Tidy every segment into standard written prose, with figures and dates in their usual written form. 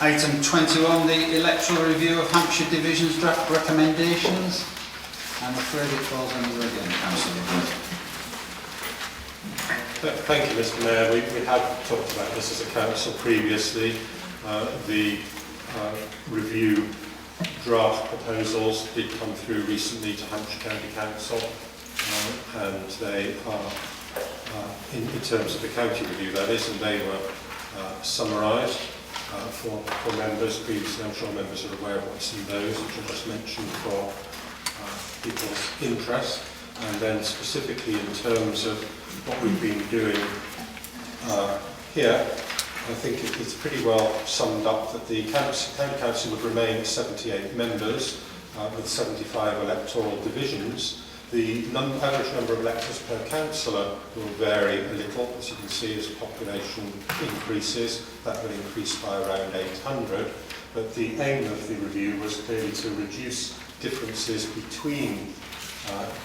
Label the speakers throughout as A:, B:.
A: Item 21, the electoral review of Hampshire Division's draft recommendations. I'm afraid it falls under again, Councillor Wood.
B: Thank you, Mr Mayor. We have talked about this as a council previously. The review draft proposals did come through recently to Hampshire County Council, and they are, in terms of the county review that is, and they were summarised for members. Previously, I'm sure members are aware of what's in those, which I just mentioned for people's interest. And then specifically in terms of what we've been doing here, I think it's pretty well summed up that the County Council would remain at 78 members with 75 electoral divisions. The average number of electors per councillor will vary a little, as you can see, as population increases. That will increase by around 800. But the aim of the review was clearly to reduce differences between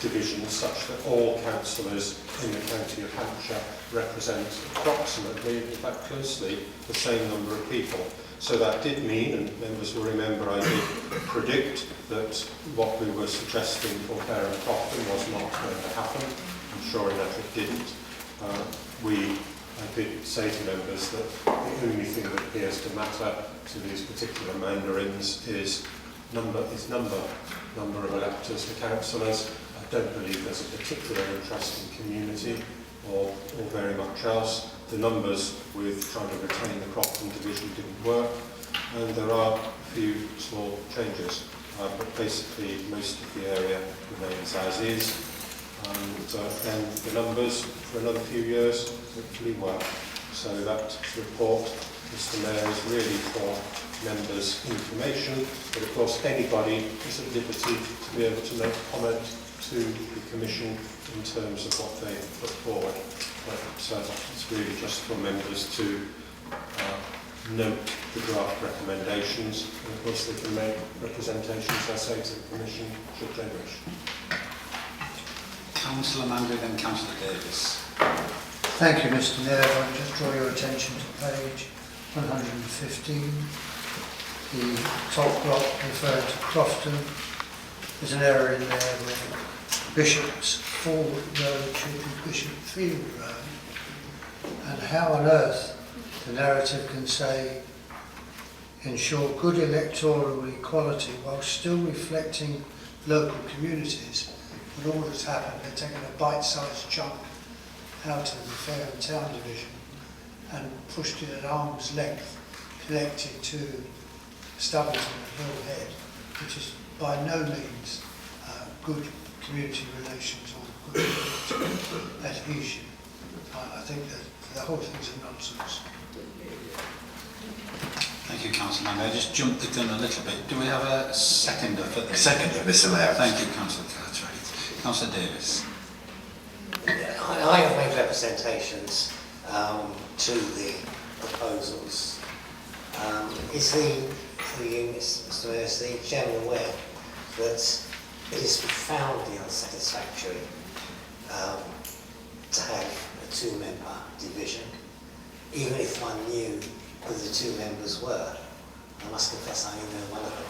B: divisions such that all councillors in the county of Hampshire represent approximately, in fact closely, the same number of people. So that did mean, and members will remember I did predict that what we were suggesting for Clare and Crofton was not going to happen, and sure enough it didn't. I did say to members that the only thing that appears to matter to these particular mandarins is number of electors for councillors. I don't believe there's a particular interest in community or very much else. The numbers with trying to retain the Crofton division didn't work, and there are a few small changes, but basically most of the area remains as is, and then the numbers for another few years hopefully work. So that report, Mr Mayor, is really for members' information, but of course anybody is at liberty to be able to make comment to the Commission in terms of what they put forward. But it's really just for members to note the draft recommendations, and of course they can make representations, I say, to the Commission should they wish.
A: Councillor Mandry, then Councillor Davis.
C: Thank you, Mr Mayor. I'll just draw your attention to page 115. The top block referring to Crofton. There's an error in there where Bishop's Ford Road should be Bishopfield Road. And how on earth the narrative can say ensure good electoral equality while still reflecting local communities, when all that's happened, they're taking a bite-sized chunk out of the Fareham Town Division and pushed it at arm's length, connected to Stubbington and Hill Head, which is by no means good community relations or good community adhesion. I think that the whole thing's a nonsense.
A: Thank you, Councillor Mandry. I just jumped the gun a little bit. Do we have a seconder for this?
D: Seconder, Mr Mayor.
A: Thank you, Councillor Cartwright. Councillor Davis.
E: I have made representations to the proposals. Is Mr Mayor, is the Chairman aware that it is profoundly unsatisfactory to have a two-member division, even if one knew who the two members were? I must confess I only know one of them.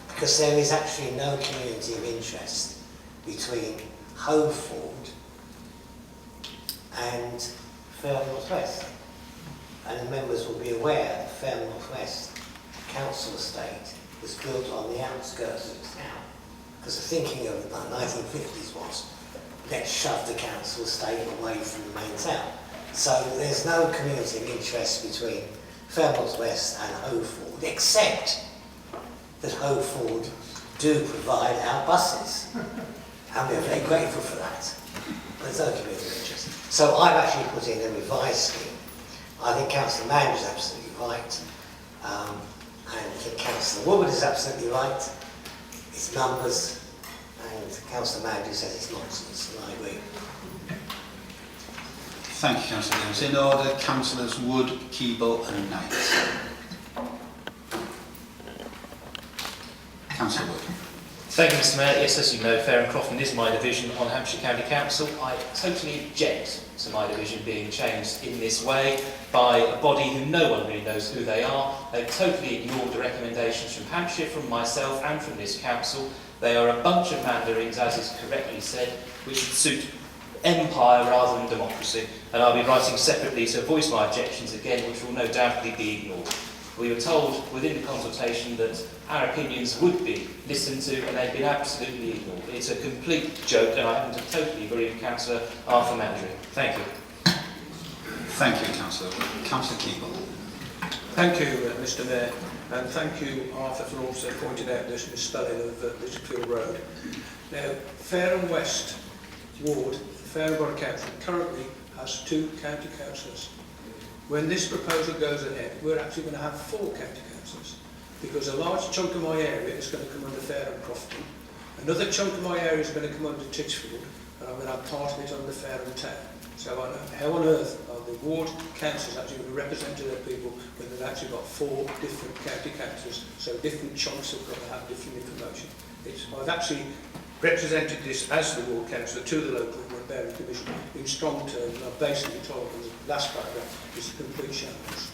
E: Because there is actually no community of interest between Howford and Fareham North West. And the members will be aware that Fareham North West council estate was built on the outskirts of the town. Because the thinking of the 1950s was, let's shove the council estate away from the main town. So there's no community of interest between Fareham North West and Howford, except that Howford do provide our buses. And we're very grateful for that. There's no community of interest. So I've actually put in a revised scheme. I think Councillor Mandry is absolutely right. And I think Councillor Woodward is absolutely right. It's numbers. And Councillor Mandry says it's nonsense, and I agree.
A: Thank you, Councillor Davis. In order, Councillors Wood, Keeble and Knight. Councillor Wood.
D: Thank you, Mr. Mayor. Yes, as you know, Fair and Crofton is my division on Hampshire County Council. I totally object to my division being changed in this way by a body who no one really knows who they are. They've totally ignored the recommendations from Hampshire, from myself and from this council. They are a bunch of mandarins, as is correctly said, which should suit empire rather than democracy. And I'll be writing separately to voice my objections again, which will no doubtly be ignored. We were told within the consultation that our opinions would be listened to, and they've been absolutely ignored. It's a complete joke, and I happen to totally agree with Councillor Arthur Mandarin. Thank you.
A: Thank you, Councillor. Councillor Keeble.
F: Thank you, Mr. Mayor, and thank you, Arthur, for also pointing out this misspelling of Lichfield Road. Now, Fair and West Ward, Fair and Borough Council, currently has 2 county councillors. When this proposal goes ahead, we're actually going to have 4 county councillors, because a large chunk of my area is going to come under Fair and Crofton, another chunk of my area is going to come under Titchfield, and I'm going to have part of it under Fair and Town. So I know, how on earth are the ward councillors actually going to represent their people when they've actually got 4 different county councillors, so different chunks have got to have different information. I've actually represented this as the ward councillor to the local Bearing Commission in strong terms, and I've basically told them the last paragraph is a complete shambles.